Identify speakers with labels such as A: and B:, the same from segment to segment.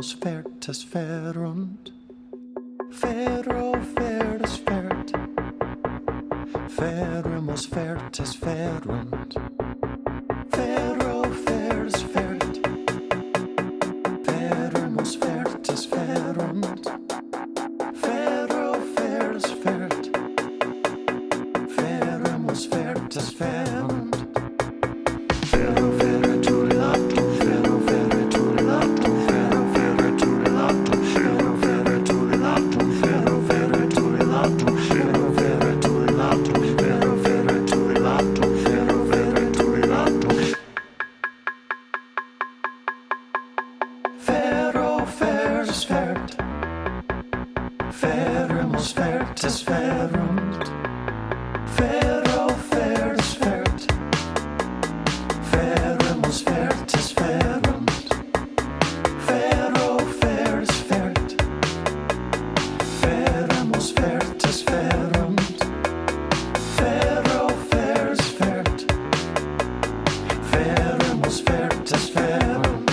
A: ferimus, fertis, ferunt. Ferō, fertis, fert. Ferimus, fertis, ferunt. Ferō, fertis, fert. Ferimus, fertis, ferunt. Ferō, fertis, fert. Ferimus, fertis, ferunt. Ferro, ferre, tuli, latum. Ferro, ferre, tuli, latum. Ferro, ferre, tuli, latum. Ferro, ferre, tuli, latum. Ferro, ferre, tuli, latum. Ferro, ferre, tuli, latum. Ferro, ferre, tuli, latum. Ferro, ferre, tuli, latum. Ferō, fertis, fert. Ferimus, fertis, ferunt. Ferō, fertis, fert. Ferimus, fertis, ferunt. Ferō, fertis, fert. Ferimus, fertis, ferunt. Ferō, fertis, fert. Ferimus, fertis, ferunt.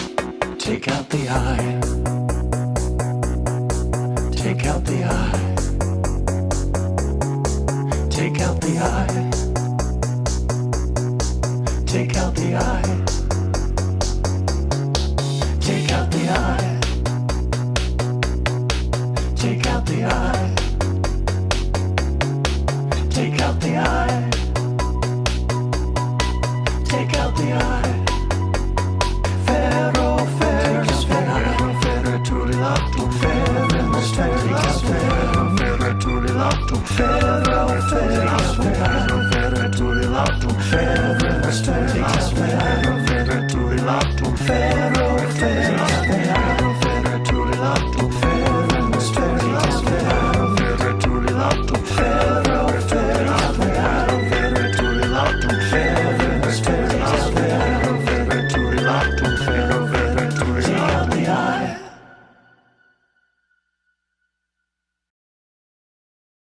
A: Take out the I. Take out the I. Take out the I. Take out the I. Take out the I. Take out the I. Take out the I. Take out the I. Ferō, fertis, ferro, ferre, tuli, latum. Ferimus, fertis, ferro, ferre, tuli, latum. Ferō, fertis, ferro, ferre, tuli, latum. Ferimus, fertis, ferro, ferre, tuli, latum.